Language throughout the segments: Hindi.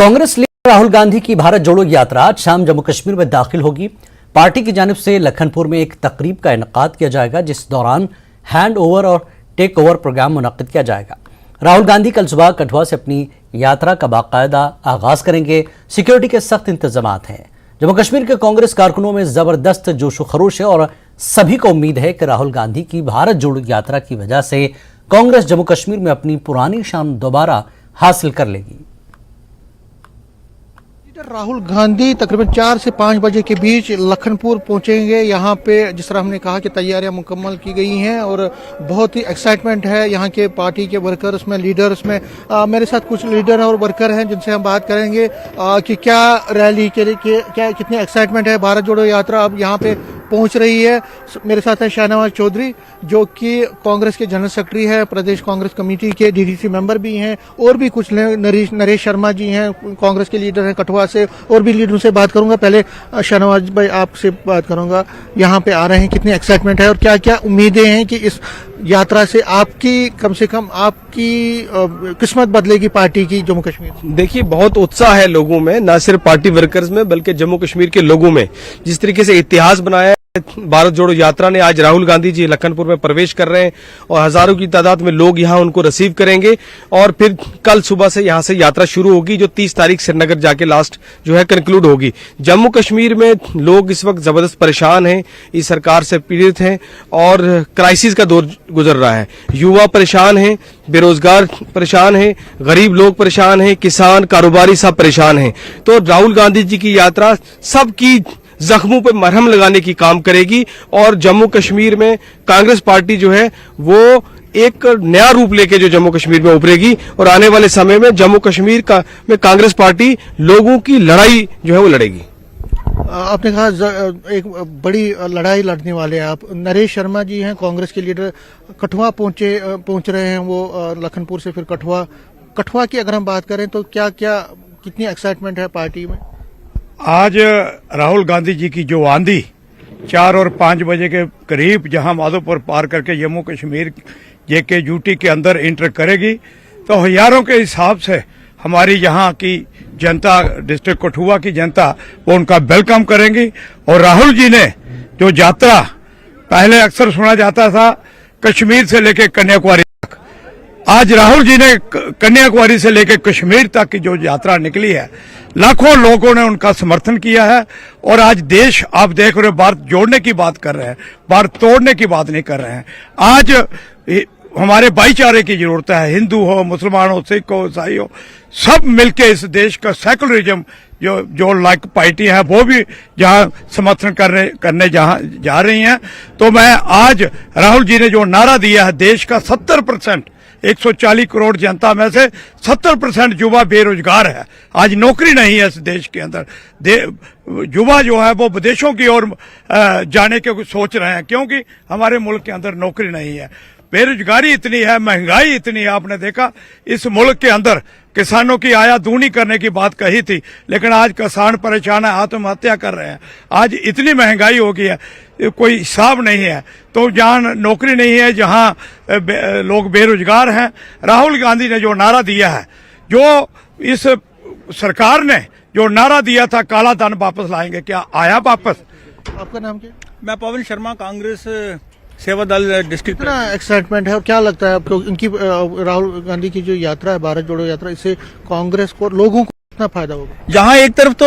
कांग्रेस लीडर राहुल गांधी की भारत जोड़ो यात्रा आज शाम जम्मू कश्मीर में दाखिल होगी। पार्टी की जानिब से लखनपुर में एक तकरीब का इनेकाद किया जाएगा, जिस दौरान हैंड ओवर और टेक ओवर प्रोग्राम मुनक्किद किया जाएगा। राहुल गांधी कल सुबह कठुआ से अपनी यात्रा का बाकायदा आगाज करेंगे। सिक्योरिटी के सख्त इंतजामात हैं। जम्मू कश्मीर के कांग्रेस कारकुनों में जबरदस्त जोशो खरोश है और सभी को उम्मीद है कि राहुल गांधी की भारत जोड़ो यात्रा की वजह से कांग्रेस जम्मू कश्मीर में अपनी पुरानी शान दोबारा हासिल कर लेगी। राहुल गांधी तकरीबन 4 से 5 बजे के बीच लखनपुर पहुंचेंगे। यहाँ पे जिस तरह हमने कहा कि तैयारियां मुकम्मल की गई हैं और बहुत ही एक्साइटमेंट है यहाँ के पार्टी के वर्कर्स में, लीडर्स में। मेरे साथ कुछ लीडर और वर्कर हैं जिनसे हम बात करेंगे कि क्या रैली के लिए क्या कितनी एक्साइटमेंट है। भारत जोड़ो यात्रा अब यहाँ पे पहुंच रही है। मेरे साथ है शाहनवाज चौधरी जो कि कांग्रेस के जनरल सेक्रेटरी है, प्रदेश कांग्रेस कमेटी के डीडीसी मेंबर भी हैं, और भी कुछ नरेश शर्मा जी हैं, कांग्रेस के लीडर हैं कठुआ से, और भी लीडरों से बात करूंगा। पहले शाहनवाज भाई आपसे बात करूंगा, यहाँ पे आ रहे हैं, कितनी एक्साइटमेंट है और क्या क्या उम्मीदें हैं कि इस यात्रा से आपकी कम से कम आपकी किस्मत बदलेगी पार्टी की जम्मू कश्मीर? देखिए, बहुत उत्साह है लोगों में, न सिर्फ पार्टी वर्कर्स में बल्कि जम्मू कश्मीर के लोगों में। जिस तरीके से इतिहास बनाया भारत जोड़ो यात्रा ने, आज राहुल गांधी जी लखनपुर में प्रवेश कर रहे हैं और हजारों की तादाद में लोग यहां उनको रिसीव करेंगे और फिर कल सुबह से यहां से यात्रा शुरू होगी जो 30 तारीख श्रीनगर जाके लास्ट जो है कंक्लूड होगी। जम्मू कश्मीर में लोग इस वक्त जबरदस्त परेशान हैं, इस सरकार से पीड़ित हैं और क्राइसिस का दौर गुजर रहा है। युवा परेशान हैं, बेरोजगार परेशान हैं, गरीब लोग परेशान हैं, किसान कारोबारी सब परेशान हैं। तो राहुल गांधी जी की यात्रा सबकी जख्मों पे मरहम लगाने की काम करेगी और जम्मू कश्मीर में कांग्रेस पार्टी जो है वो एक नया रूप लेके जो जम्मू कश्मीर में उभरेगी और आने वाले समय में जम्मू कश्मीर में कांग्रेस पार्टी लोगों की लड़ाई जो है वो लड़ेगी। आपने कहा एक बड़ी लड़ाई लड़ने वाले हैं आप। नरेश शर्मा जी हैं कांग्रेस के लीडर, कठुआ पहुंच रहे हैं वो, लखनपुर से फिर कठुआ की अगर हम बात करें तो क्या क्या कितनी एक्साइटमेंट है पार्टी में? आज राहुल गांधी जी की जो आंधी 4 और 5 बजे के करीब जहां माधोपुर पार करके जम्मू कश्मीर जेके यूटी के अंदर इंटर करेगी, तो हजारों के हिसाब से हमारी यहाँ की जनता, डिस्ट्रिक्ट कठुआ की जनता, वो उनका वेलकम करेंगी। और राहुल जी ने जो यात्रा, पहले अक्सर सुना जाता था कश्मीर से लेकर कन्याकुमारी तक, आज राहुल जी ने कन्याकुमारी से लेकर कश्मीर तक की जो यात्रा निकली है, लाखों लोगों ने उनका समर्थन किया है। और आज देश आप देख रहे हो, भारत जोड़ने की बात कर रहे हैं, भारत तोड़ने की बात नहीं कर रहे हैं। आज हमारे भाईचारे की जरूरत है, हिंदू हो, मुसलमान हो, सिख हो, ईसाई हो, सब मिलके इस देश का सेकुलरिज्म जो लाइक पार्टी है वो भी जहां समर्थन करने जहां जा रही हैं। तो मैं आज राहुल जी ने जो नारा दिया है, देश का 70% 140 करोड़ जनता में से 70% युवा बेरोजगार है। आज नौकरी नहीं है इस देश के अंदर। युवा जो है वो विदेशों की ओर जाने के सोच रहे हैं, क्योंकि हमारे मुल्क के अंदर नौकरी नहीं है, बेरोजगारी इतनी है, महंगाई इतनी है। आपने देखा इस मुल्क के अंदर किसानों की आय दूनी करने की बात कही थी, लेकिन आज किसान परेशान है, आत्महत्या कर रहे हैं। आज इतनी महंगाई हो गई है, कोई हिसाब नहीं है। तो जहां नौकरी नहीं है, जहां लोग बेरोजगार हैं, राहुल गांधी ने जो नारा दिया है, जो इस सरकार ने जो नारा दिया था काला धन वापस लाएंगे, क्या आया वापस? आपका नाम क्या? मैं पवन शर्मा, कांग्रेस सेवा दल डिस्ट्रिक्ट। कितना एक्साइटमेंट है और क्या लगता है आपको इनकी राहुल गांधी की जो यात्रा है, भारत जोड़ो यात्रा, इससे कांग्रेस को, लोगों को कितना फायदा होगा? जहां एक तरफ तो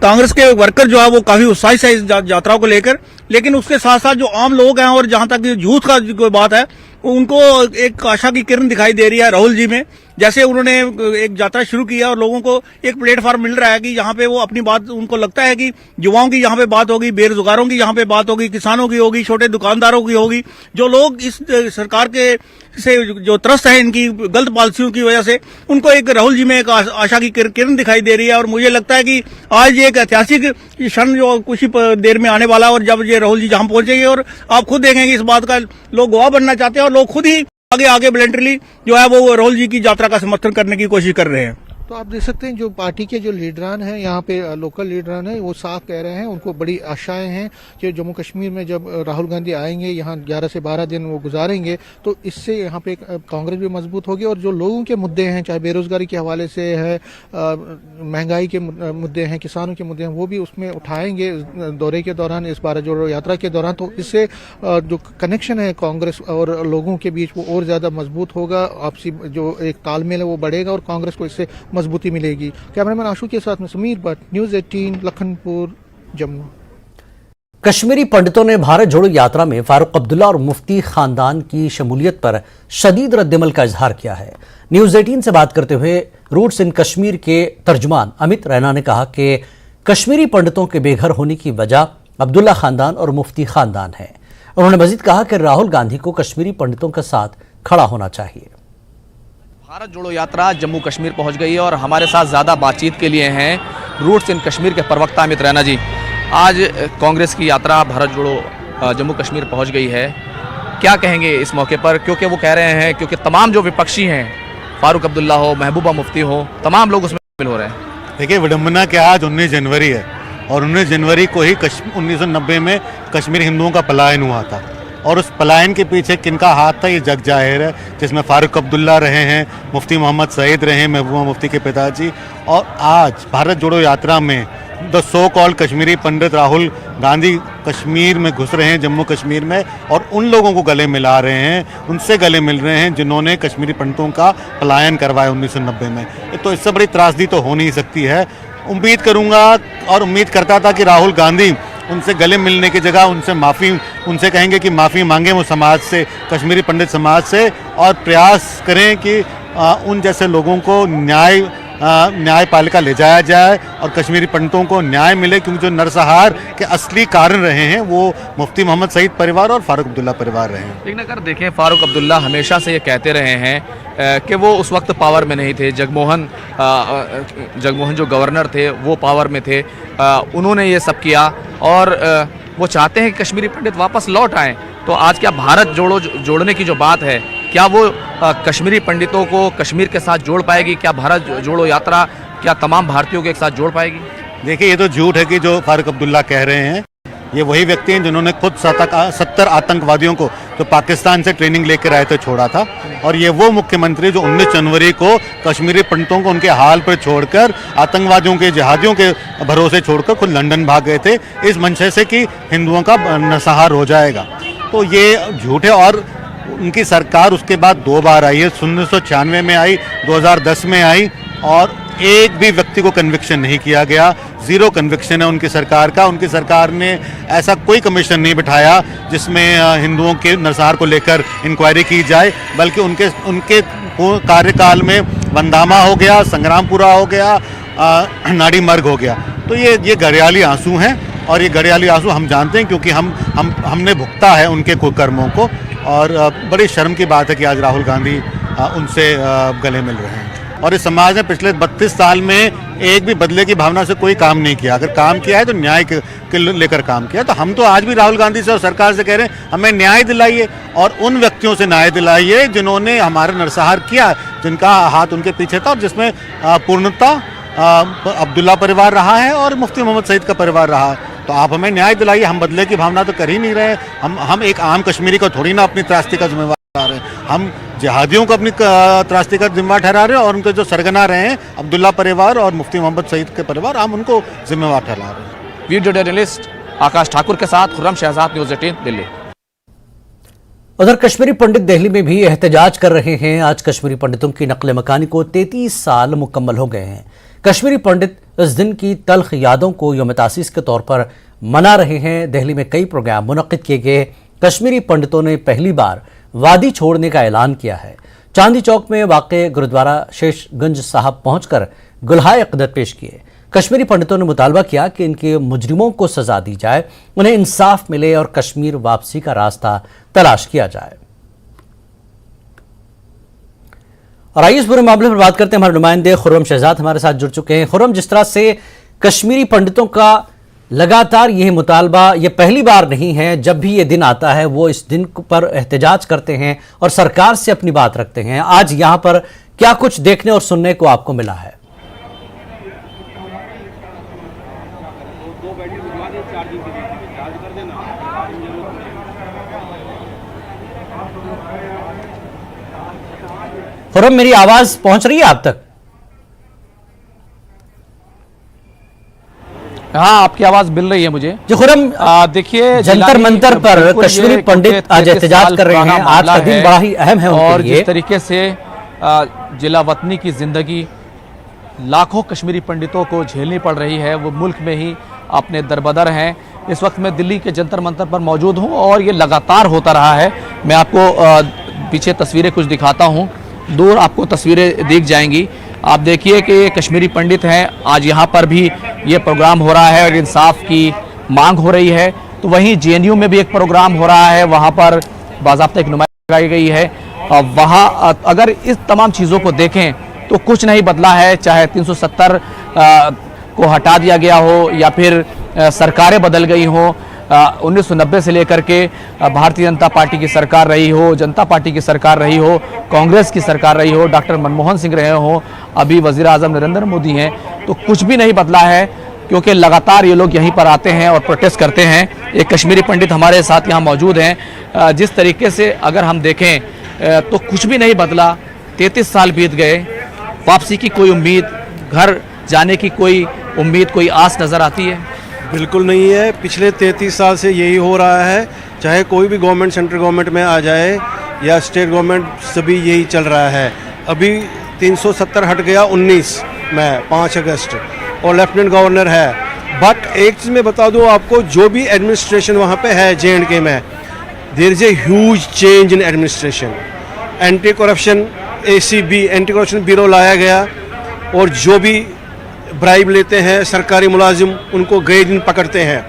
कांग्रेस के वर्कर जो है वो काफी उत्साहित है इस यात्रा को लेकर, लेकिन उसके साथ साथ जो आम लोग हैं और जहां तक यूथ का कोई बात है, उनको एक आशा की किरण दिखाई दे रही है राहुल जी में। जैसे उन्होंने एक यात्रा शुरू किया और लोगों को एक प्लेटफॉर्म मिल रहा है कि यहाँ पे वो अपनी बात, उनको लगता है कि युवाओं की यहाँ पे बात होगी, बेरोजगारों की यहाँ पे बात होगी, किसानों की होगी, छोटे दुकानदारों की होगी। जो लोग इस सरकार के से जो त्रस्त है इनकी गलत पॉलिसियों की वजह से, उनको एक राहुल जी में एक आशा की किरण दिखाई दे रही है। और मुझे लगता है कि आज एक ऐतिहासिक क्षण जो कुछ ही देर में आने वाला है, और जब ये राहुल जी जहां पहुंचेंगे, और आप खुद देखेंगे इस बात का लोग गवाह बनना चाहते हैं और लोग खुद ही आगे वॉलंटरली जो है वो राहुल जी की यात्रा का समर्थन करने की कोशिश कर रहे हैं। तो आप देख सकते हैं जो पार्टी के जो लीडरान हैं यहाँ पे लोकल लीडरान हैं वो साफ कह रहे हैं, उनको बड़ी आशाएं हैं कि जम्मू कश्मीर में जब राहुल गांधी आएंगे यहाँ 11 से 12 दिन वो गुजारेंगे तो इससे यहाँ पे कांग्रेस भी मजबूत होगी और जो लोगों के मुद्दे हैं चाहे बेरोजगारी के हवाले से है, महंगाई के मुद्दे हैं, किसानों के मुद्दे हैं, वो भी उसमें उठाएंगे दौरे के दौरान, इस भारत जोड़ो यात्रा के दौरान। तो इससे जो कनेक्शन है कांग्रेस और लोगों के बीच वो और ज्यादा मजबूत होगा, आपसी जो एक तालमेल है वो बढ़ेगा और कांग्रेस को इससे मजबूती मिलेगी। कैमरामैन आशु के साथ में समीर भट्ट, न्यूज़ 18 लखनपुर जम्मू। कश्मीरी पंडितों ने भारत जोड़ो यात्रा में फारूक अब्दुल्ला और मुफ्ती खानदान की शमूलियत पर शदीद रद्दमल का इजहार किया है। न्यूज़ 18 से बात करते हुए रूट्स इन कश्मीर के तर्जुमान अमित रैना ने कहा कि कश्मीरी पंडितों के बेघर होने की वजह अब्दुल्ला खानदान और मुफ्ती खानदान है। उन्होंने मजीद कहा कि राहुल गांधी को कश्मीरी पंडितों के साथ खड़ा होना चाहिए। भारत जोड़ो यात्रा जम्मू कश्मीर पहुंच गई है और हमारे साथ ज़्यादा बातचीत के लिए हैं रूट्स इन कश्मीर के प्रवक्ता अमित रैना जी। आज कांग्रेस की यात्रा भारत जोड़ो जम्मू कश्मीर पहुंच गई है, क्या कहेंगे इस मौके पर? क्योंकि वो कह रहे हैं क्योंकि तमाम जो विपक्षी हैं, फारूक अब्दुल्ला हो, महबूबा मुफ्ती हो, तमाम लोग उसमें शामिल हो रहे हैं। देखिए, विडम्बना क्या, आज 19 जनवरी है और 19 जनवरी को ही 1990 में कश्मीर हिंदुओं का पलायन हुआ था और उस पलायन के पीछे किनका हाथ था ये जग जाहिर है, जिसमें फारूक अब्दुल्ला रहे हैं, मुफ्ती मोहम्मद सईद रहे हैं, महबूबा मुफ्ती के पिताजी। और आज भारत जोड़ो यात्रा में द सो कॉल्ड कश्मीरी पंडित राहुल गांधी कश्मीर में घुस रहे हैं, जम्मू कश्मीर में, और उन लोगों को गले मिला रहे हैं, उनसे गले मिल रहे हैं जिन्होंने कश्मीरी पंडितों का पलायन करवाया 1990 में। तो इससे बड़ी त्रासदी तो हो नहीं सकती है। उम्मीद करूंगा और उम्मीद करता था कि राहुल गांधी उनसे गले मिलने की जगह उनसे कहेंगे कि माफ़ी मांगे वो समाज से, कश्मीरी पंडित समाज से, और प्रयास करें कि उन जैसे लोगों को न्यायपालिका ले जाया जाए और कश्मीरी पंडितों को न्याय मिले, क्योंकि जो नरसंहार के असली कारण रहे हैं वो मुफ्ती मोहम्मद सईद परिवार और फारूक अब्दुल्ला परिवार रहे हैं। लेकिन अगर देखें, फारूक अब्दुल्ला हमेशा से ये कहते रहे हैं कि वो उस वक्त पावर में नहीं थे, जगमोहन जो गवर्नर थे वो पावर में थे, उन्होंने ये सब किया और वो चाहते हैं कि कश्मीरी पंडित वापस लौट आएँ। तो आज क्या भारत जोड़ने की जो बात है, क्या वो कश्मीरी पंडितों को कश्मीर के साथ जोड़ पाएगी? क्या भारत जोड़ो यात्रा क्या तमाम भारतीयों के एक साथ जोड़ पाएगी? देखिए, ये तो झूठ है कि जो फारूक अब्दुल्ला कह रहे हैं, ये वही व्यक्ति हैं जिन्होंने खुद 70 आतंकवादियों को जो पाकिस्तान से ट्रेनिंग लेकर आए थे छोड़ा था, और ये वो मुख्यमंत्री जो 19 जनवरी को कश्मीरी पंडितों को उनके हाल पर छोड़कर आतंकवादियों के जिहादियों के भरोसे छोड़कर खुद लंदन भाग गए थे इस मंशे से कि हिंदुओं का नरसंहार हो जाएगा। तो ये झूठ है। और उनकी सरकार उसके बाद 2 बार आई है, 1996 में आई, 2010 में आई, और एक भी व्यक्ति को कन्विक्शन नहीं किया गया। 0 कन्विक्शन है उनकी सरकार का। उनकी सरकार ने ऐसा कोई कमीशन नहीं बिठाया जिसमें हिंदुओं के नरसंहार को लेकर इंक्वायरी की जाए, बल्कि उनके कार्यकाल में वंदामा हो गया, संग्रामपुरा हो गया, नाड़ी मर्ग हो गया। तो ये घड़ियाली आंसू हैं और ये घड़ियाली आंसू हम जानते हैं, क्योंकि हमने भुगता है उनके कुकर्मों को। और बड़ी शर्म की बात है कि आज राहुल गांधी उनसे गले मिल रहे हैं। और इस समाज ने पिछले 32 साल में एक भी बदले की भावना से कोई काम नहीं किया। अगर काम किया है तो न्याय के लेकर काम किया। तो हम तो आज भी राहुल गांधी से और सरकार से कह रहे हैं, हमें न्याय दिलाइए, और उन व्यक्तियों से न्याय दिलाइए जिन्होंने हमारा नरसंहार किया, जिनका हाथ उनके पीछे था, और जिसमें पूर्णतः अब्दुल्ला परिवार रहा है और मुफ्ती मोहम्मद सईद का परिवार रहा है। तो आप हमें न्याय दिलाइए। हम बदले की भावना तो कर ही नहीं रहे। हम एक आम कश्मीरी को थोड़ी ना अपनी त्रासदी का जिम्मेवार ठहरा रहे हैं। हम जिहादियों को अपनी त्रासदी का जिम्मेवार ठहरा रहे हैं, और उनके जो सरगना रहे हैं अब्दुल्ला परिवार और मुफ्ती मोहम्मद सईद के परिवार, हम उनको जिम्मेवार ठहरा रहे हैं। वीडियो जर्नलिस्ट आकाश ठाकुर के साथ खुर्रम शहजाद, न्यूज़ 18 दिल्ली। उधर कश्मीरी पंडित दिल्ली में भी एहतजाज कर रहे हैं। आज कश्मीरी पंडितों की नकल मकानी को 33 साल मुकम्मल हो गए हैं। कश्मीरी पंडित इस दिन की तल्ख यादों को यौम तासीस के तौर पर मना रहे हैं। दिल्ली में कई प्रोग्राम मुनक्किद किए गए। कश्मीरी पंडितों ने पहली बार वादी छोड़ने का ऐलान किया है। चांदी चौक में वाक़े गुरुद्वारा शेषगंज साहब पहुंचकर गुलहाए अक़ीदत पेश किए। कश्मीरी पंडितों ने मुतालबा किया कि इनके मुजरिमों को सजा दी जाए, उन्हें इंसाफ मिले और कश्मीर वापसी का रास्ता तलाश किया जाए। और आइए इस पूरे मामले पर बात करते हैं। हमारे नुमाइंदे खुर्रम शहजाद हमारे साथ जुड़ चुके हैं। खुर्रम, जिस तरह से कश्मीरी पंडितों का लगातार यह मुतालबा, ये पहली बार नहीं है, जब भी ये दिन आता है वो इस दिन पर एहतजाज करते हैं और सरकार से अपनी बात रखते हैं। आज यहाँ पर क्या कुछ देखने और सुनने को आपको मिला है? खुर्रम, मेरी आवाज पहुंच रही है आप तक? हाँ, आपकी आवाज मिल रही है मुझे जी खुर्रम, देखिए जंतर मंतर पर कश्मीरी पंडित आज एहतजाज कर रहे हैं। आज का दिन बड़ा ही अहम है और उनके लिए। जिस तरीके से जिला वतनी की जिंदगी लाखों कश्मीरी पंडितों को झेलनी पड़ रही है, वो मुल्क में ही अपने दरबदर हैं। इस वक्त मैं दिल्ली के जंतर मंतर पर मौजूद हूं और ये लगातार होता रहा है। मैं आपको पीछे तस्वीरें कुछ दिखाता हूं, दूर आपको तस्वीरें दिख जाएंगी। आप देखिए कि ये कश्मीरी पंडित हैं, आज यहाँ पर भी ये प्रोग्राम हो रहा है और इंसाफ की मांग हो रही है। तो वहीं जेएनयू में भी एक प्रोग्राम हो रहा है, वहाँ पर बाज़ाब्ता एक नुमाइश लगाई गई है। वहाँ अगर इस तमाम चीज़ों को देखें तो कुछ नहीं बदला है, चाहे 370 को हटा दिया गया हो या फिर सरकारें बदल गई हों। 1990 से लेकर के भारतीय जनता पार्टी की सरकार रही हो, जनता पार्टी की सरकार रही हो, कांग्रेस की सरकार रही हो, डॉक्टर मनमोहन सिंह रहे हो, अभी वज़ीर आज़म नरेंद्र मोदी हैं, तो कुछ भी नहीं बदला है क्योंकि लगातार ये लोग यहीं पर आते हैं और प्रोटेस्ट करते हैं। एक कश्मीरी पंडित हमारे साथ यहाँ मौजूद हैं। जिस तरीके से अगर हम देखें तो कुछ भी नहीं बदला। 33 साल बीत गए, वापसी की कोई उम्मीद, घर जाने की कोई उम्मीद, कोई आस नज़र आती है? बिल्कुल नहीं है। पिछले 33 साल से यही हो रहा है, चाहे कोई भी गवर्नमेंट सेंट्रल गवर्नमेंट में आ जाए या स्टेट गवर्नमेंट, सभी यही चल रहा है। अभी 370 हट गया 19 में 5 अगस्त और लेफ्टिनेंट गवर्नर है। बट एक चीज़ मैं बता दूं आपको, जो भी एडमिनिस्ट्रेशन वहाँ पे है J&K में, there is a huge change in administration. Anti corruption ACB anti corruption bureau लाया गया और जो भी ब्राइब लेते हैं सरकारी मुलाजिम, उनको गए दिन पकड़ते हैं,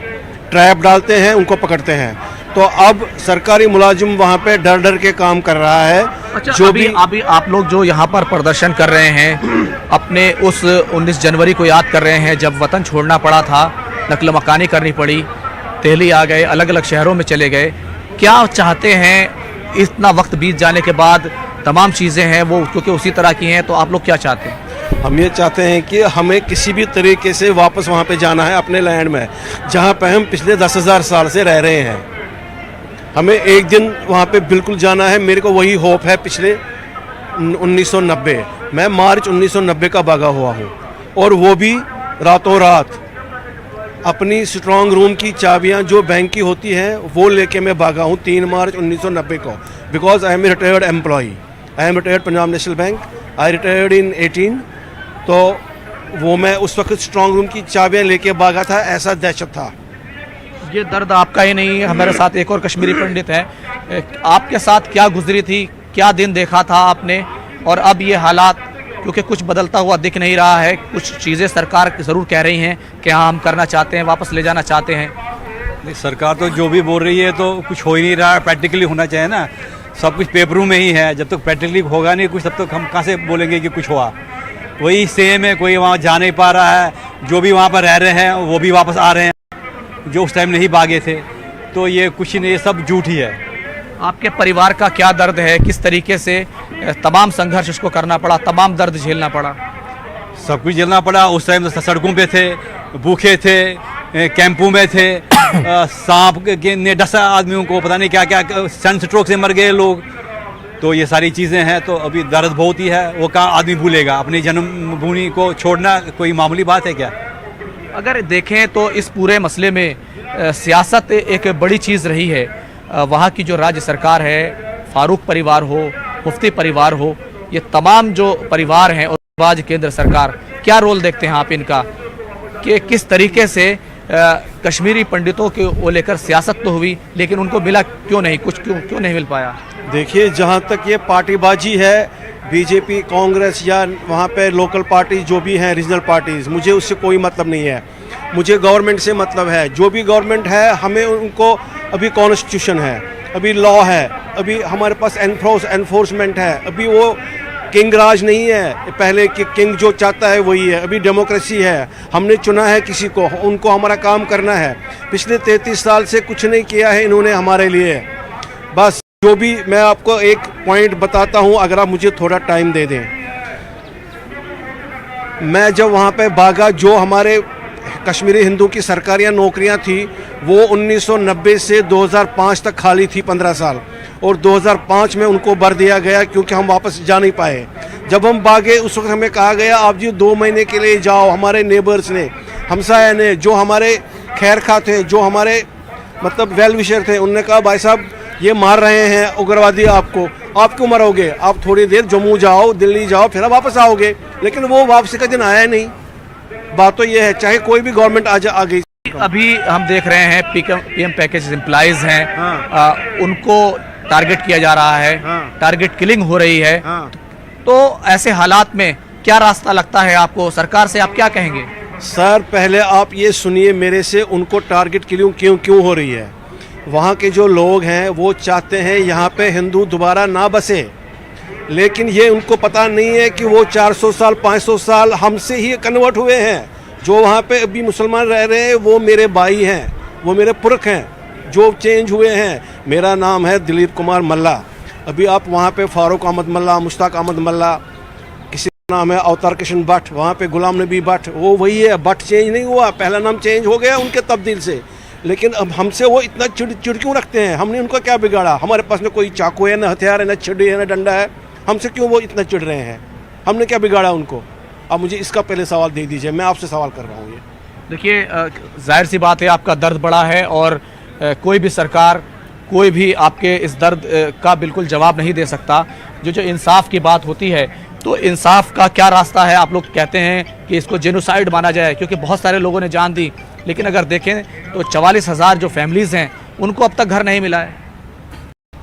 ट्रैप डालते हैं, उनको पकड़ते हैं। तो अब सरकारी मुलाजिम वहाँ पे डर डर के काम कर रहा है। अच्छा, जो अभी आप लोग जो यहाँ पर प्रदर्शन कर रहे हैं, अपने उस 19 जनवरी को याद कर रहे हैं जब वतन छोड़ना पड़ा था, नकल मकानी करनी पड़ी, दिल्ली आ गए, अलग अलग शहरों में चले गए। क्या चाहते हैं इतना वक्त बीत जाने के बाद? तमाम चीज़ें हैं वो क्योंकि उसी तरह की हैं, तो आप लोग क्या चाहते हैं? हम ये चाहते हैं कि हमें किसी भी तरीके से वापस वहाँ पे जाना है, अपने लैंड में जहाँ पे हम पिछले 10,000 साल से रह रहे हैं। हमें एक दिन वहाँ पे बिल्कुल जाना है। मेरे को वही होप है। पिछले 1990 मैं मार्च 1990 का भागा हुआ हूँ और वो भी रातों रात अपनी स्ट्रॉन्ग रूम की चाबियाँ जो बैंक की होती हैं वो लेके मैं भागा हूँ 3 मार्च 1990 को। Because I am a retired employee, I am retired Punjab National Bank, I retired in 18। तो वो मैं उस वक्त स्ट्रॉन्ग रूम की चाबियाँ लेके भागा था, ऐसा दहशत था। ये दर्द आपका ही नहीं है, हमारे साथ एक और कश्मीरी पंडित हैं। आपके साथ क्या गुजरी थी, क्या दिन देखा था आपने, और अब ये हालात, क्योंकि कुछ बदलता हुआ दिख नहीं रहा है, कुछ चीज़ें सरकार ज़रूर कह रही हैं कि हाँ हम करना चाहते हैं, वापस ले जाना चाहते हैं। नहीं, सरकार तो जो भी बोल रही है तो कुछ हो ही नहीं रहा है। प्रैक्टिकली होना चाहिए ना, सब कुछ पेपरों में ही है। जब तक प्रैक्टिकली होगा नहीं कुछ, तब तक हम कहाँ से बोलेंगे कि कुछ हुआ। वही सेम है, कोई वहाँ जा नहीं पा रहा है, जो भी वहाँ पर रह रहे हैं वो भी वापस आ रहे हैं जो उस टाइम नहीं भागे थे। तो ये कुछ नहीं, ये सब झूठ ही है। आपके परिवार का क्या दर्द है, किस तरीके से तमाम संघर्ष उसको करना पड़ा, तमाम दर्द झेलना पड़ा? सब कुछ झेलना पड़ा। उस टाइम तो सड़कों पे थे, भूखे थे, कैंपों में थे, सांप ने डसा आदमियों को, पता नहीं क्या क्या, सन स्ट्रोक से मर गए लोग। तो ये सारी चीज़ें हैं। तो अभी दर्द बहुत ही है। वो कहाँ आदमी भूलेगा? अपनी जन्मभूमि को छोड़ना कोई मामूली बात है क्या? अगर देखें तो इस पूरे मसले में सियासत एक बड़ी चीज़ रही है। वहाँ की जो राज्य सरकार है, फारूक परिवार हो, मुफ्ती परिवार हो, ये तमाम जो परिवार हैं, और आज केंद्र सरकार, क्या रोल देखते हैं आप इनका कि किस तरीके से कश्मीरी पंडितों को लेकर सियासत तो हुई लेकिन उनको मिला क्यों नहीं, कुछ क्यों नहीं मिल पाया? देखिए, जहाँ तक ये पार्टीबाजी है, बीजेपी, कांग्रेस या वहाँ पे लोकल पार्टी जो भी हैं, रीजनल पार्टीज, मुझे उससे कोई मतलब नहीं है। मुझे गवर्नमेंट से मतलब है। जो भी गवर्नमेंट है, हमें उनको, अभी कॉन्स्टिट्यूशन है, अभी लॉ है, अभी हमारे पास एनफोर्समेंट है। अभी वो किंग राज नहीं है, पहले कि किंग जो चाहता है वही है। अभी डेमोक्रेसी है, हमने चुना है किसी को, उनको हमारा काम करना है। पिछले 33 साल से कुछ नहीं किया है इन्होंने हमारे लिए। बस जो भी, मैं आपको एक पॉइंट बताता हूं, अगर आप मुझे थोड़ा टाइम दे दें। मैं जब वहां पे भागा, जो हमारे कश्मीरी हिंदू की सरकारियां नौकरियां थी वो 1990 से 2005 तक खाली थी 15 साल, और 2005 में उनको भर दिया गया क्योंकि हम वापस जा नहीं पाए। जब हम भागे उस वक्त हमें कहा गया आप जी 2 महीने के लिए जाओ। हमारे नेबर्स ने, हमसाया ने, जो हमारे खैर खा थे, जो हमारे मतलब वेल विशर थे, उन्होंने कहा भाई साहब ये मार रहे हैं उग्रवादी आपको, आप क्यों मरोगे, आप थोड़ी देर जम्मू जाओ, दिल्ली जाओ, फिर आप वापस आओगे। लेकिन वो वापसी का दिन आया नहीं। बात तो ये है, चाहे कोई भी गवर्नमेंट आ गई। अभी हम देख रहे हैं पीएम पैकेज एम्प्लॉइज हैं, उनको टारगेट किया जा रहा है, टारगेट किलिंग हो रही है। तो ऐसे हालात में क्या रास्ता लगता है आपको, सरकार से आप क्या कहेंगे? सर पहले आप ये सुनिए मेरे से, उनको टारगेट किलिंग क्यों हो रही है। वहाँ के जो लोग हैं वो चाहते हैं यहाँ पे हिंदू दोबारा ना बसे, लेकिन ये उनको पता नहीं है कि वो 400 साल 500 साल हमसे ही कन्वर्ट हुए हैं। जो वहाँ पे अभी मुसलमान रह रहे हैं वो मेरे भाई हैं, वो मेरे पुरख हैं जो चेंज हुए हैं। मेरा नाम है दिलीप कुमार मल्ला। अभी आप वहाँ पे फारूक अहमद मल्ला, मुश्ताक अहमद मल्ला, किसी का नाम है अवतार किशन भट्ट, वहाँ पे गुलाम नबी भट्ट, वो वही है। भट्ट चेंज नहीं हुआ, पहला नाम चेंज हो गया उनके तब्दील से। लेकिन अब हमसे वो इतना चिड़ क्यों रखते हैं? हमने उनको क्या बिगाड़ा? हमारे पास न कोई चाकू है, न हथियार है, न छड़ी है, न डंडा है। हमसे क्यों वो इतना चिढ़ रहे हैं? हमने क्या बिगाड़ा उनको? अब मुझे इसका पहले सवाल दे दीजिए, मैं आपसे सवाल कर रहा हूँ। ये देखिए, जाहिर सी बात है आपका दर्द बड़ा है और कोई भी सरकार, कोई भी आपके इस दर्द का बिल्कुल जवाब नहीं दे सकता। जो इंसाफ की बात होती है, तो इंसाफ का क्या रास्ता है? आप लोग कहते हैं कि इसको जेनोसाइड माना जाए क्योंकि बहुत सारे लोगों ने जान दी, लेकिन अगर देखें तो 44,000 जो फैमिलीज़ हैं उनको अब तक घर नहीं मिला है।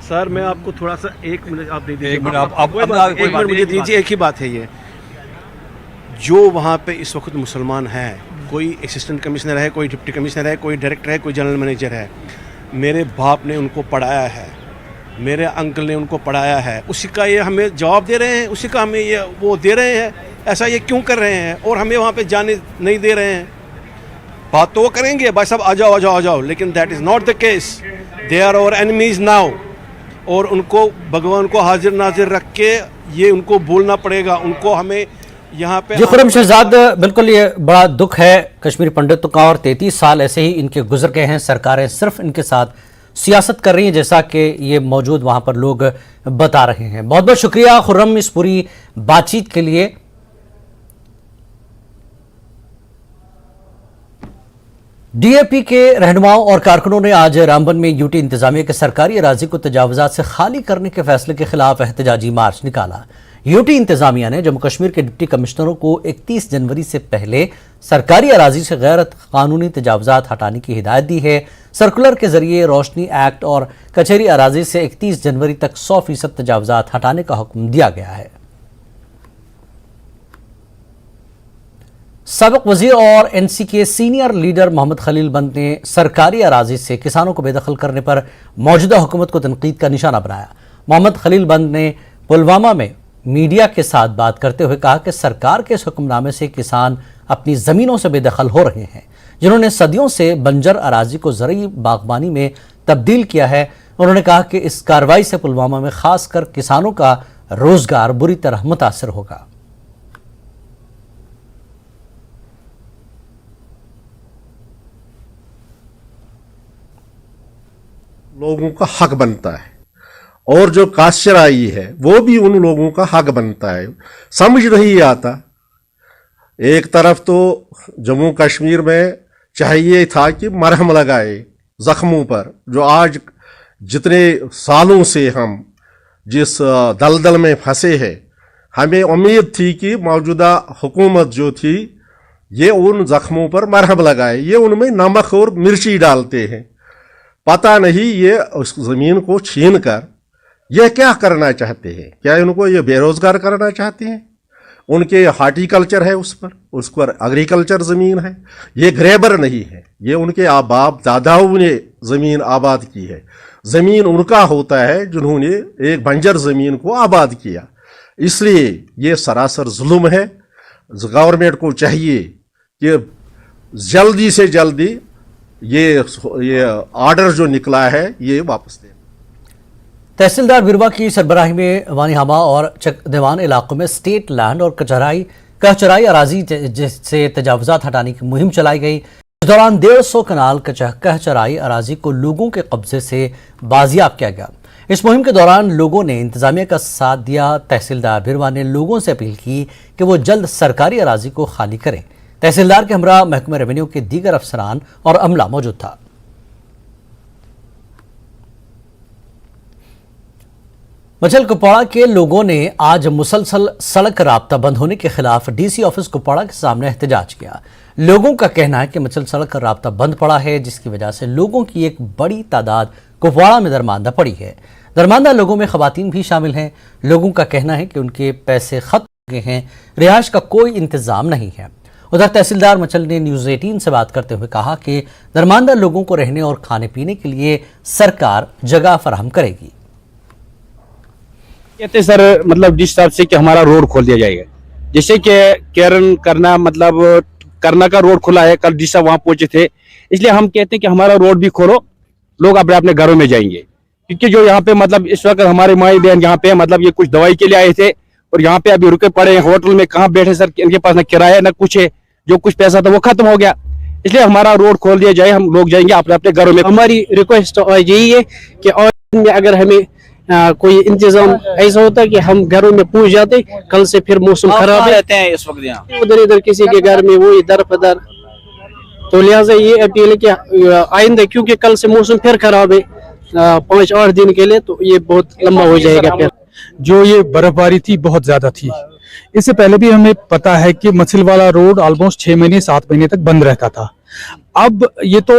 सर मैं आपको थोड़ा सा 1 मिनट आप दे दीजिए। 1 मिनट आप एक मिनट मुझे दीजिए। एक ही बात है ये, जो वहाँ पे इस वक्त मुसलमान हैं, कोई असिस्टेंट कमिश्नर है, कोई डिप्टी कमिश्नर है, कोई डायरेक्टर है, कोई जनरल मैनेजर है। मेरे बाप ने उनको पढ़ाया है, मेरे अंकल ने उनको पढ़ाया है, उसी का ये हमें जवाब दे रहे हैं, उसी का हमें ये वो दे रहे हैं। ऐसा ये क्यों कर रहे हैं? और हमें वहाँ पे जाने नहीं दे रहे हैं। बात तो वो करेंगे भाई साहब आ जाओ आ जाओ आ जाओ, लेकिन that is not the case. They are our enemies now, और उनको भगवान को हाजिर नाजिर रख के ये उनको बोलना पड़ेगा। उनको हमें यहाँ पे जी खुर्रम शहजाद, बिल्कुल ये बड़ा दुख है कश्मीरी पंडितों का, और 33 साल ऐसे ही इनके गुजर गए हैं। सरकारें सिर्फ इनके साथ सियासत कर रही हैं, जैसा कि ये मौजूद वहां पर लोग बता रहे हैं। बहुत बहुत शुक्रिया खुर्रम इस पूरी बातचीत के लिए। डीएपी के रहनुमाओं और कारकुनों ने आज रामबन में यूटी इंतजामिया के सरकारी अराजी को तजावुजात से खाली करने के फैसले के खिलाफ एहतजाजी मार्च निकाला। यूटी इंतजामिया ने जम्मू कश्मीर के डिप्टी कमिश्नरों को 31 जनवरी से पहले सरकारी अराजी से गैर कानूनी तजावुजात हटाने की हिदायत दी है। सर्कुलर के जरिए रोशनी एक्ट और कचहरी अराजी से 31 जनवरी तक 100% तजावुजात हटाने का हुक्म दिया गया है। साबिक वजीर और एनसी के सीनियर लीडर मोहम्मद खलील बंद ने सरकारी अराजी से किसानों को बेदखल करने पर मौजूदा हुकूमत को तनकीद का निशाना बनाया। मोहम्मद खलील बंद ने पुलवामा में मीडिया के साथ बात करते हुए कहा कि सरकार के इस हुक्मनामे से किसान अपनी जमीनों से बेदखल हो रहे हैं, जिन्होंने सदियों से बंजर अराजी को ज़रूरी बागबानी में तब्दील किया है। उन्होंने कहा कि इस कार्रवाई से पुलवामा में खासकर किसानों का रोजगार बुरी तरह मुतासर होगा। लोगों का हक बनता है, और जो काश्तराई है वो भी उन लोगों का हक बनता है। समझ नहीं आता, एक तरफ तो जम्मू कश्मीर में चाहिए था कि मरहम लगाए जख्मों पर, जो आज जितने सालों से हम जिस दलदल में फंसे हैं, हमें उम्मीद थी कि मौजूदा हुकूमत जो थी ये उन जख्मों पर मरहम लगाए। ये उनमें नमक और मिर्ची डालते हैं। पता नहीं ये उस ज़मीन को छीन कर ये क्या करना चाहते हैं? क्या इनको ये बेरोजगार करना चाहते हैं? उनके हार्टिकल्चर है, उस पर एग्रीकल्चर ज़मीन है। ये ग्रेबर नहीं है, ये उनके बाप दादाओं ने ज़मीन आबाद की है। ज़मीन उनका होता है जिन्होंने एक बंजर ज़मीन को आबाद किया। इसलिए ये सरासर जुल्म है। गवर्नमेंट को चाहिए कि जल्दी से जल्दी ये ऑर्डर जो निकला है ये वापस दें। तहसीलदार बिरवा की सरबराही में वानीहामा और चकदेवान इलाकों में स्टेट लैंड और कचहराई कह चराई अराजी से तजावुजात हटाने की मुहिम चलाई गई। इस दौरान 150 कनाल कह चराई अराजी को लोगों के कब्जे से बाजियाब किया गया। इस मुहिम के दौरान लोगों ने इंतजामिया का साथ दिया। तहसीलदार भिरवा ने लोगों से अपील की कि वो जल्द सरकारी अराजी को खाली करें। तहसीलदार के हमरा महकमे रेवेन्यू के दीगर अफसरान और अमला मौजूद था। मचल कुपवाड़ा के लोगों ने आज मुसलसल सड़क राब्ता बंद होने के खिलाफ डीसी ऑफिस कुपवाड़ा के सामने एहतजाज किया। लोगों का कहना है कि मचल सड़क राब्ता बंद पड़ा है, जिसकी वजह से लोगों की एक बड़ी तादाद कुपवाड़ा में दरमांदा पड़ी है। दरमांदा लोगों में खवातीन भी शामिल हैं। लोगों का कहना है कि उनके पैसे खत्म हो गए हैं, रिहाइश का कोई इंतजाम नहीं है। उधर तहसीलदार मचल ने न्यूज़ 18 से बात करते हुए कहा कि दरमांदा लोगों को रहने और खाने पीने के लिए सरकार जगह फराहम करेगी। कहते सर मतलब जिस हिसाब से कि हमारा रोड खोल दिया जाएगा, जैसे कि केरन करना मतलब करना का रोड खुला है, कल डीसा वहां पहुंचे थे, इसलिए हम कहते हैं कि हमारा रोड भी खोलो, लोग अपने अपने घरों में जाएंगे। क्योंकि जो यहाँ पे मतलब इस वक्त हमारे माई बहन यहाँ पे मतलब ये कुछ दवाई के लिए आए थे और यहाँ पे अभी रुके पड़े हैं होटल में, कहाँ बैठे सर, इनके पास ना किराया ना कुछ है, जो कुछ पैसा था वो खत्म हो गया, इसलिए हमारा रोड खोल दिया जाए, हम लोग जाएंगे अपने अपने घरों में। हमारी रिक्वेस्ट यही है कि और में अगर हमें कोई इंतजाम ऐसा होता है कि हम घरों में पहुंच जाते, कल से फिर मौसम खराब रहते हैं इस वक्त यहाँ उधर इधर किसी के घर में वो इधर पदर, तो लिहाजा ये अपील है कि आइंदा, क्योंकि कल से मौसम फिर खराब है 5-8 दिन के लिए, तो ये बहुत लंबा हो जाएगा। फिर जो ये बर्फबारी थी बहुत ज्यादा थी। इससे पहले भी हमें पता है कि मछलवाड़ा रोड ऑलमोस्ट 6 महीने 7 महीने तक बंद रहता था। अब ये तो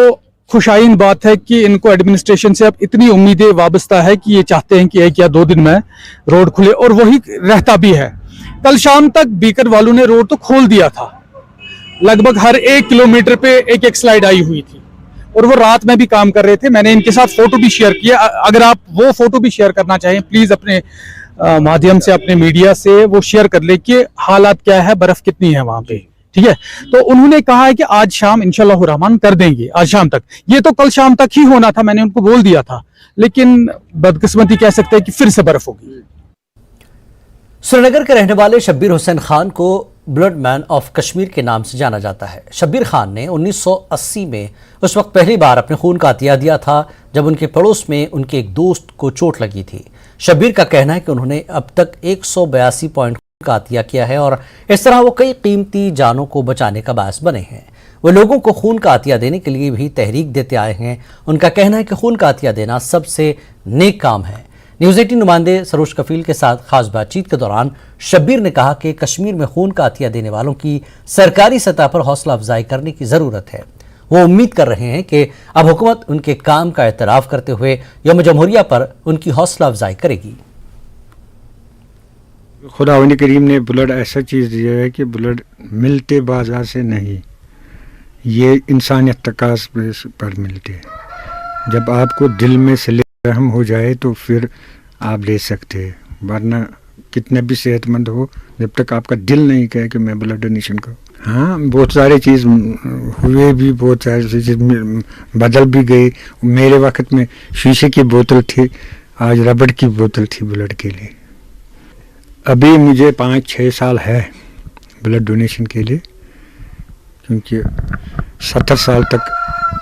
खुशाइन बात है कि इनको एडमिनिस्ट्रेशन से अब इतनी उम्मीदें वाबस्ता है कि ये चाहते हैं कि 1 या 2 दिन में रोड खुले, और वही रहता भी है। कल शाम तक बीकर वालों ने रोड तो खोल दिया था, लगभग हर 1 किलोमीटर पे एक स्लाइड आई हुई थी, और वो रात में भी काम कर रहे थे। मैंने इनके साथ फोटो भी शेयर किया, अगर आप वो फोटो भी शेयर करना चाहें प्लीज अपने माध्यम से, अपने मीडिया से वो शेयर कर ले कि हालात क्या है, बर्फ कितनी है वहां पे, ठीक है। तो उन्होंने कहा है कि आज शाम इंशाल्लाह रहमान कर देंगे, आज शाम तक। ये तो कल शाम तक ही होना था, मैंने उनको बोल दिया था, लेकिन बदकिस्मती कह सकते हैं कि फिर से बर्फ होगी। श्रीनगर के रहने वाले शब्बीर हुसैन खान को ब्लड मैन ऑफ कश्मीर के नाम से जाना जाता है। शब्बीर खान ने 1980 में उस वक्त पहली बार अपने खून का अतिया दिया था जब उनके पड़ोस में उनके एक दोस्त को चोट लगी थी। शब्बीर का कहना है कि उन्होंने अब तक 182 पॉइंट का अतिया किया है और इस तरह वो कई कीमती जानों को बचाने का बायस बने हैं। वो लोगों को खून का अतिया देने के लिए भी तहरीक देते आए हैं। उनका कहना है कि खून का अतिया देना सबसे नेक काम है। न्यूज़ 18 नुमाइंदे सरोज कफील के साथ खास बातचीत के दौरान शब्बीर ने कहा कि कश्मीर में खून का अतिया देने वालों की सरकारी सतह पर हौसला अफजाई करने की ज़रूरत है। वो उम्मीद कर रहे हैं कि अब हुकूमत उनके काम का एतराफ़ करते हुए यौम जमहूरिया पर उनकी हौसला अफजाई करेगी। खुदा करीम ने ब्लड ऐसा चीज़ दिया है कि ब्लड मिलते बाजार से नहीं, ये इंसानियत तकाज़ पर मिलते हैं। जब आपको दिल में सिले रहम हो जाए तो फिर आप ले सकते हैं, वरना कितने भी सेहतमंद हो, जब तक आपका दिल नहीं कहे कि मैं ब्लड डोनेशन करूँ। हाँ, बहुत सारे चीज़ हुए भी, बहुत सारी चीज़ बदल भी गई। मेरे वक्त में शीशे की बोतल थी, आज रबड़ की बोतल थी ब्लड के लिए। अभी मुझे 5-6 साल है ब्लड डोनेशन के लिए, क्योंकि 70 साल तक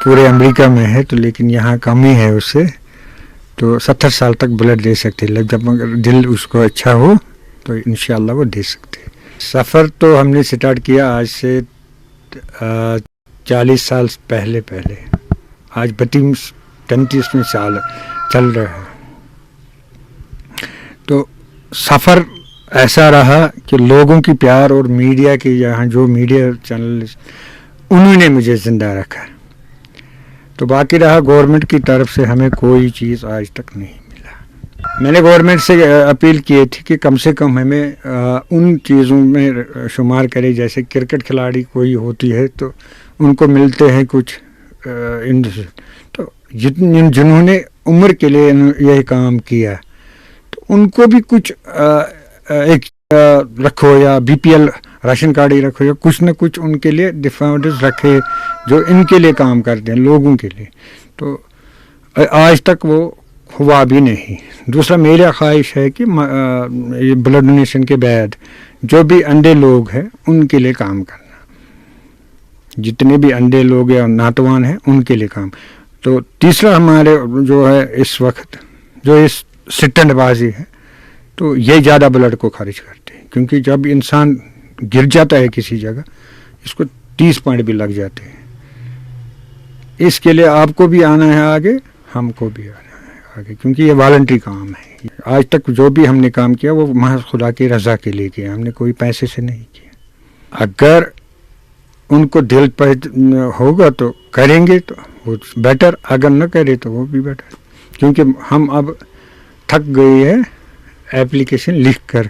पूरे अमेरिका में है, तो लेकिन यहाँ कम ही है उससे, तो 70 साल तक ब्लड दे सकते हैं। जब अगर दिल उसको अच्छा हो तो इंशाल्लाह वो दे सकते हैं। सफ़र तो हमने स्टार्ट किया आज से 40 साल पहले, आज 32 साल चल रहा है। तो सफ़र ऐसा रहा कि लोगों की प्यार और मीडिया के, यहाँ जो मीडिया चैनल उन्होंने मुझे ज़िंदा रखा। तो बाकी रहा गवर्नमेंट की तरफ से हमें कोई चीज़ आज तक नहीं मिला। मैंने गवर्नमेंट से अपील की थी कि कम से कम हमें उन चीज़ों में शुमार करे, जैसे क्रिकेट खिलाड़ी कोई होती है तो उनको मिलते हैं कुछ तो जिन्होंने उम्र के लिए यह काम किया तो उनको भी कुछ एक रखो, या BPL राशन कार्ड ही रखो, या कुछ न कुछ उनके लिए डिफेंडर्स रखे जो इनके लिए काम करते हैं, लोगों के लिए। तो आज तक वो हुआ भी नहीं। दूसरा मेरा ख्वाहिश है कि ये ब्लड डोनेशन के बाद जो भी अंधे लोग हैं उनके लिए काम करना, जितने भी अंधे लोग या नातवान हैं उनके लिए काम। तो तीसरा हमारे जो है इस वक्त जो इस सिटंडबाजी है, तो ये ज़्यादा ब्लड को खारिज करते हैं, क्योंकि जब इंसान गिर जाता है किसी जगह इसको 30 पॉइंट भी लग जाते हैं। इसके लिए आपको भी आना है आगे, हमको भी आना है आगे, क्योंकि ये वॉलंटरी काम है। आज तक जो भी हमने काम किया वो महज खुदा की रजा के लिए किया, हमने कोई पैसे से नहीं किया। अगर उनको दिल पर होगा तो करेंगे तो वो बेटर, अगर न करे तो वो भी बेटर, क्योंकि हम अब थक गए हैं एप्लीकेशन लिख कर,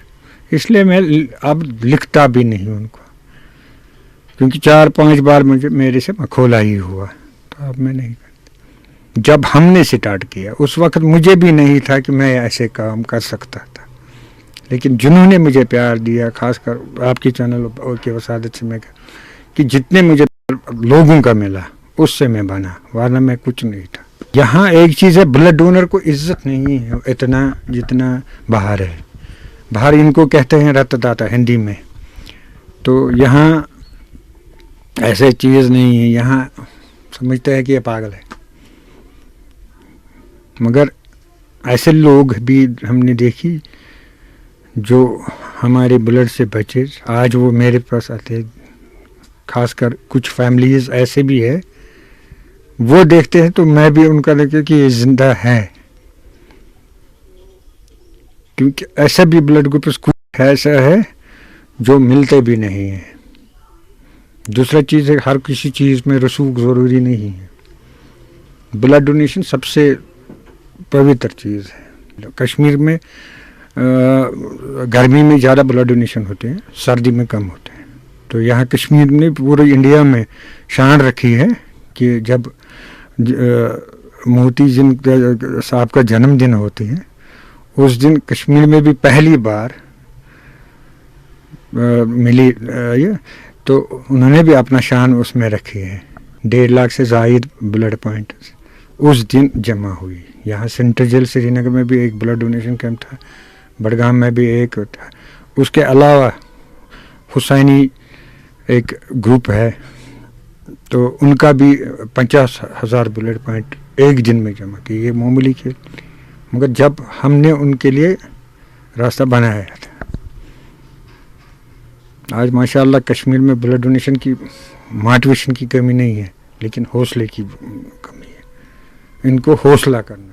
इसलिए मैं अब लिखता भी नहीं उनको, क्योंकि 4-5 बार मुझे मेरे से खोला ही हुआ, तो अब मैं नहीं करता। जब हमने स्टार्ट किया उस वक्त मुझे भी नहीं था कि मैं ऐसे काम कर सकता था, लेकिन जिन्होंने मुझे प्यार दिया, खासकर आपकी चैनल की वसादत से, मैं कि जितने मुझे लोगों का मिला उससे मैं बना, वरना मैं कुछ नहीं था। यहाँ एक चीज़ है, ब्लड डोनर को इज्जत नहीं है इतना जितना बाहर है। बाहर इनको कहते हैं रक्तदाता हिंदी में, तो यहाँ ऐसे चीज़ नहीं है। यहाँ समझते हैं कि ये पागल है, मगर ऐसे लोग भी हमने देखी जो हमारे ब्लड से बचे, आज वो मेरे पास आते हैं। खासकर कुछ फैमिलीज ऐसे भी है, वो देखते हैं तो मैं भी उनका लगे कि ये जिंदा है, क्योंकि ऐसा भी ब्लड ग्रुप कुछ ऐसा है जो मिलते भी नहीं है। दूसरा चीज़ है, हर किसी चीज़ में रसूख ज़रूरी नहीं है। ब्लड डोनेशन सबसे पवित्र चीज़ है। कश्मीर में गर्मी में ज़्यादा ब्लड डोनेशन होते हैं, सर्दी में कम होते हैं। तो यहाँ कश्मीर ने पूरे इंडिया में शान रखी है कि जब मोती जिन साहब का जन्मदिन होती है उस दिन कश्मीर में भी पहली बार मिली ये, तो उन्होंने भी अपना शान उसमें रखी है। 1.5 लाख से ज़ायद ब्लड पॉइंट उस दिन जमा हुई। यहाँ सेंट्रल जेल श्रीनगर में भी एक ब्लड डोनेशन कैंप था, बडगाम में भी एक था। उसके अलावा हुसैनी एक ग्रुप है, तो उनका भी 50,000 ब्लड पॉइंट एक दिन में जमा किए। ये मामूली खेल, मगर जब हमने उनके लिए रास्ता बनाया था, आज माशाल्लाह कश्मीर में ब्लड डोनेशन की मोटिवेशन की कमी नहीं है, लेकिन हौसले की कमी है। इनको हौसला करना।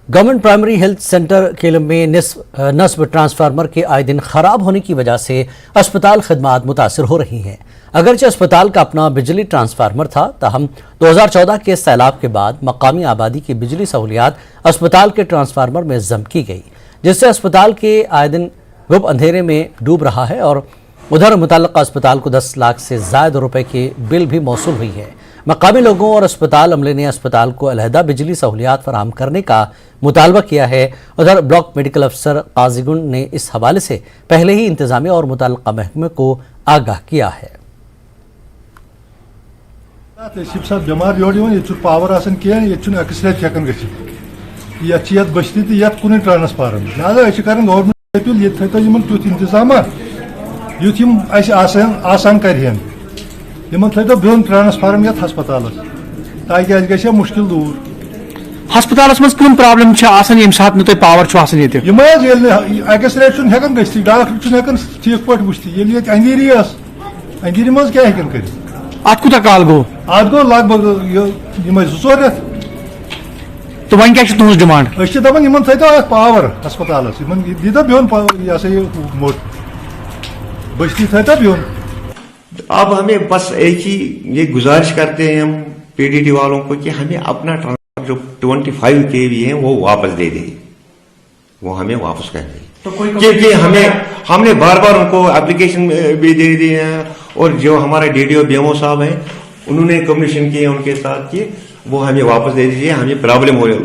Government primary health centre Callum में नस्ब ट्रांसफार्मर के आए दिन खराब होने की वजह से अस्पताल खदमात मुतासर हो रही हैं। अगरचे अस्पताल का अपना बिजली ट्रांसफार्मर था, ताहम 2014 के सैलाब के बाद मकामी आबादी की बिजली सहूलियात अस्पताल के ट्रांसफार्मर में जम की गई, जिससे अस्पताल के आए दिन गुप अंधेरे में डूब रहा है और उधर मुतल्लका अस्पताल को 10 लाख से ज़ायद रुपए के बिल भी मौसूल हुई है। मकामी लोगों और अस्पताल अमले ने अस्पताल को अलहदा बिजली सहूलियात फराहम करने का मुतालबा किया है। उधर ब्लॉक मेडिकल अफसर काजीगुंड ने इस हवाले से पहले ही इंतजामिया और मुतल्लका महकमे को आगाह किया है। बीमार ये पावर एक्सरे हेकान बस्ती तो कुन ट्रांसफार्म लिहाजा गवर्नमेंट अपील ये तुथ इंतजाम युथ आसान कर थो बिन ट्रांसफार्म ये हस्पताल ताकि गे मुश्किल दूर। हस्पताल मज कम प्रॉब्लम ये सात तुम पावर एक्सरे हेकान गि डॉक्टर हेकान ठीक पे वुचत अंधेरी अंधेरी मज क्या हेकान कर अत कूत काल गो अत गो लगभग 2-4 रेत। तो वन क्या तुज डिमांड दपान थो पावर हस्पताल दीता बिन ये मोट बस्ती थो बिन। अब हमें बस एक ही ये गुजारिश करते हैं हम पीडीडी वालों को कि हमें अपना ट्रांसफार्मर जो 25 kV है वो वापस दे दें, वो हमें वापस कर दें। तो क्योंकि हमने बार बार उनको एप्लीकेशन भी दे दी है और जो हमारे डीडीओ बीएमओ साहब हैं उन्होंने कम्युनिकेशन किए उनके साथ कि वो हमें वापस दे दीजिए, हमें प्रॉब्लम हो रही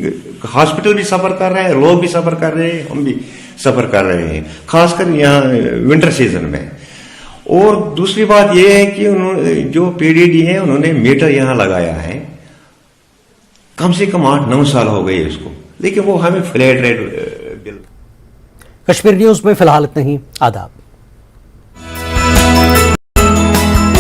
है। हॉस्पिटल भी सफर कर रहे हैं, लोग भी सफर कर रहे हैं, हम भी सफर कर रहे हैं, खासकर यहाँ विंटर सीजन में। और दूसरी बात यह है कि उन्होंने जो पीडीडी है उन्होंने मीटर यहां लगाया है, कम से कम 8-9 साल हो गए इसको, लेकिन वो हमें flat rate bill. Kashmir news में फिलहाल इतना ही। आदाब।